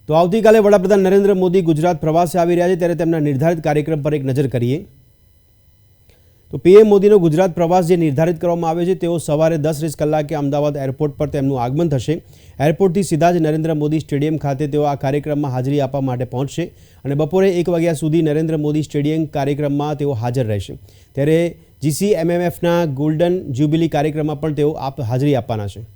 તો આવતીકાલે વડાપ્રધાન નરેન્દ્ર મોદી ગુજરાત પ્રવાસે આવી રહ્યા છે, ત્યારે તેમના નિર્ધારિત કાર્યક્રમ પર એક નજર કરીએ તો પીએમ મોદીનો ગુજરાત પ્રવાસ જે નિર્ધારિત કરવામાં આવે છે તેઓ સવારે 10:30 કલાકે અમદાવાદ એરપોર્ટ પર તેમનું આગમન થશે। એરપોર્ટથી સીધા જ નરેન્દ્ર મોદી સ્ટેડિયમ ખાતે તેઓ આ કાર્યક્રમમાં હાજરી આપવા માટે પહોંચશે અને બપોરે 1 વાગ્યા સુધી નરેન્દ્ર મોદી સ્ટેડિયમ કાર્યક્રમમાં તેઓ હાજર રહેશે। ત્યારે GCMMFના ગોલ્ડન જ્યુબિલી કાર્યક્રમમાં પણ તેઓ હાજરી આપવાના છે।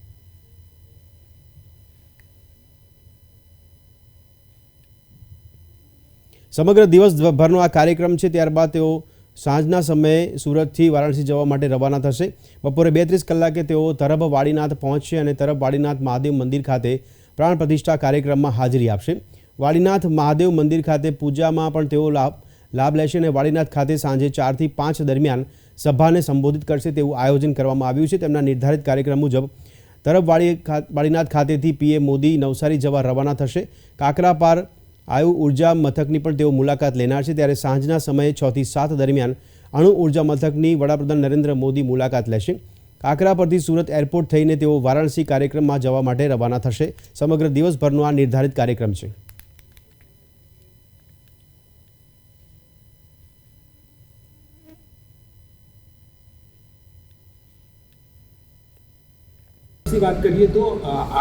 સમગ્ર દિવસભરનો આ કાર્યક્રમ છે। ત્યારબાદ તેઓ સાંજના સમયે સુરતથી વારાણસી જવા માટે રવાના થશે। બપોરે 2:30 કલાકે તેઓ તરબ વાડીનાથ પહોંચશે અને તરબ વાડીનાથ મહાદેવ મંદિર ખાતે પ્રાણ પ્રતિષ્ઠા કાર્યક્રમમાં હાજરી આપશે। વાડીનાથ મહાદેવ મંદિર ખાતે પૂજામાં પણ તેઓ લાભ લેશે અને વાડીનાથ ખાતે સાંજે 4 થી 5 દરમિયાન સભાને સંબોધિત કરશે તેવું આયોજન કરવામાં આવ્યું છે। તેમના નિર્ધારિત કાર્યક્રમ મુજબ તરબ વાડીનાથ ખાતેથી પીએમ મોદી નવસારી જવા રવાના થશે। કાકરાપાર આયુ ઉર્જા મથકની પણ તેઓ મુલાકાત લેનાર છે। ત્યારે સાંજના સમયે 6 થી 7 દરમિયાન અણુ ઉર્જા મથકની વડાપ્રધાન નરેન્દ્ર મોદી મુલાકાત લેશે। કાકરા પરથી સુરત એરપોર્ટ થઈને તેઓ વારાણસી કાર્યક્રમમાં જવા માટે રવાના થશે। સમગ્ર દિવસભરનો આ નિર્ધારિત કાર્યક્રમ છે। बात करिए तो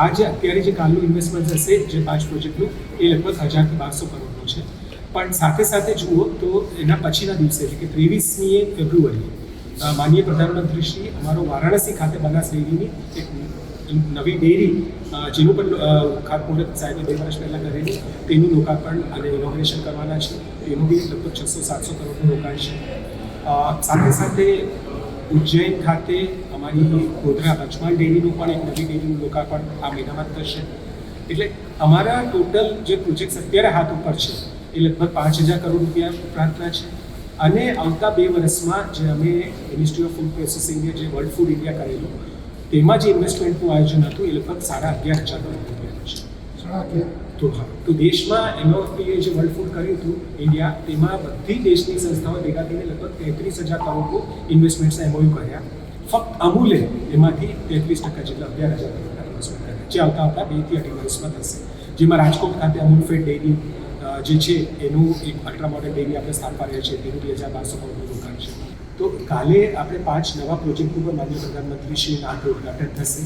आज अत्यारे जे कालનું ઇન્વેસ્ટમેન્ટ હશે જે 5 પ્રોજેક્ટનું એ લગભગ 1000 થી 1200 કરોડનું છે। પણ સાથે સાથે જુઓ તો એના પછીના દિવસે એટલે કે 23મી ફેબ્રુઆરી માનનીય પ્રધાનમંત્રી શ્રી અમારો વારાણસી ખાતે બનાસ ડેરીની એક નવી ડેરી જેનું પણ ખાતમુહૂર્ત સાહેબે 2 વર્ષ પહેલાં કરેલું તેનું લોકાર્પણ અને ઇનોગ્રેશન કરવાના છે। એનું બી લગભગ 600-700 કરોડનું રોકાણ છે। સાથે સાથે ઉજ્જૈન ખાતે અમારી ગોધરા પંચમહાલ ડેરીનું પણ એક નવી ડેરીનું લોકાર્પણ આ મહિનામાં થશે। એટલે અમારા ટોટલ જે પ્રોજેક્ટ્સ અત્યારે હાથ ઉપર છે એ લગભગ 5000 કરોડ રૂપિયા ઉપરાંતના છે। અને આવતા 2 વર્ષમાં જે અમે મિનિસ્ટ્રી ઓફ ફૂડ પ્રોસેસિંગે જે વર્લ્ડ ફૂડ ઇન્ડિયા કરેલું તેમાં જે ઇન્વેસ્ટમેન્ટનું આયોજન હતું એ લગભગ 11,500 કરોડ રૂપિયાનું છે। તો દેશમાં એમઓએફપીએ જે વર્લ્ડ ફૂડ કર્યું હતું ઇન્ડિયા તેમાં બધી દેશની સંસ્થાઓ ભેગા થઈને લગભગ 33,000 કરોડનું ઇન્વેસ્ટમેન્ટ્સના એમઓયુ કર્યા। ફક્ત અમૂલે એમાંથી 33% જેટલા 11,000 કરોડના ઇન્વેસ્ટમેન્ટ કર્યા જે આવતા 2 થી 2.5 વર્ષમાં થશે। જેમાં રાજકોટ ખાતે અમૂલ ફેડ ડેરી જે છે એનું એક અલ્ટ્રા મોડર્ન ડેરી આપણે સ્થાપવા રહ્યા છીએ તેનું 2,1200 કરોડનું રોકાણ છે। તો કાલે આપણે 5 નવા પ્રોજેક્ટ ઉપર માનનીય પ્રધાનમંત્રીશ્રીના હાથે ઉદ્ઘાટન થશે।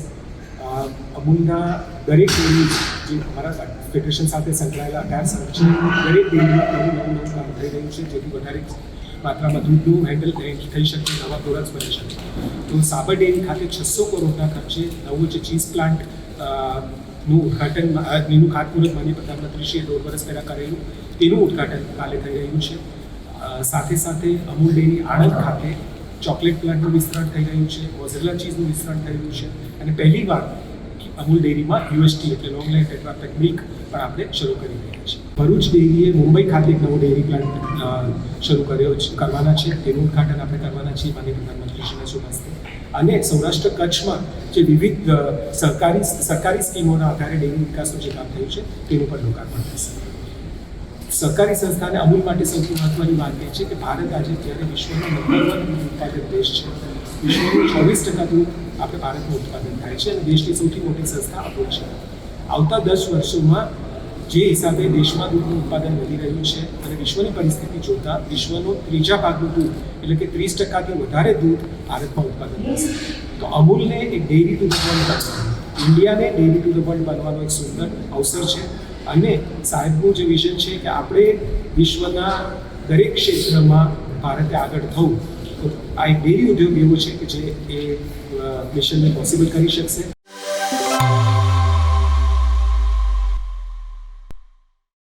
અમૂલના દરેક ડેરી જે અમારા ફેડરેશન સાથે સંકળાયેલા 18 સંઘ છે દરેક ડેરીમાં નવું કામ થઈ રહ્યું છે જેથી વધારે માત્રામાં દૂધનું હેન્ડલ થઈ શકે, નવા પ્રોડક્ટ્સ બની શકે। તો સાબર ડેરી ખાતે 600 કરોડના ખર્ચે નવું જે ચીઝ પ્લાન્ટ નું ઉદ્ઘાટન એનું ખાતમુહૂર્ત માનનીય પ્રધાનમંત્રીશ્રીએ 1.5 વર્ષ પહેલાં કરેલું તેનું ઉદ્ઘાટન કાલે થઈ રહ્યું છે। સાથે સાથે અમૂલ ડેરી આણંદ ખાતે ચોકલેટ પ્લાન્ટનું વિસ્તરણ થઈ રહ્યું છે, મોઝરેલા ચીઝનું વિસ્તરણ થઈ રહ્યું છે અને પહેલીવાર અમૂલ ડેરીમાં યુએસટી એટલે લોંગ લાઈફ ટેટ્રાપેક મિલ્ક પણ આપણે શરૂ કરી રહ્યા છીએ। ભરૂચ ડેરીએ મુંબઈ ખાતે એક નવો ડેરી પ્લાન્ટ શરૂ કરવાના છે તેનું ઉદ્ઘાટન આપણે કરવાના છીએ માનનીય પ્રધાનમંત્રીશ્રીના શુભ હસ્તે। અને સૌરાષ્ટ્ર કચ્છમાં જે વિવિધ સરકારી સ્કીમોના આધારે ડેરી વિકાસનું જે કામ થયું છે તેનું પણ લોકાર્પણ થશે। સરકારી સંસ્થાને અમૂલ માટે સૌથી મહત્વની વાત એ છે કે ભારત આજે જ્યારે વિશ્વનો નંબર 1 દૂધ ઉત્પાદક દેશ છે, વિશ્વનું 24% દૂધ આપણે ભારતનું ઉત્પાદન થાય છે અને દેશની સૌથી મોટી સંસ્થા અમૂલ છે। આવતા 10 વર્ષોમાં જે હિસાબે દેશમાં દૂધનું ઉત્પાદન વધી રહ્યું છે અને વિશ્વની પરિસ્થિતિ જોતા વિશ્વનું 3જા ભાગનું દૂધ એટલે કે 30%થી વધારે દૂધ ભારતમાં ઉત્પાદન થશે। તો અમૂલને એક ડેરી ટુ ધ વર્લ્ડ ઇન્ડિયાને ડેરી ટુ ધ વર્લ્ડ બનવાનો એક સુંદર અવસર છે। અને સાહેબનું જે વિઝન છે કે આપણે વિશ્વના દરેક ક્ષેત્રમાં ભારતે આગળ થવું, તો આ એક ડેરી ઉદ્યોગ એવો છે કે જે એ મિશનને પોસિબલ કરી શકશે।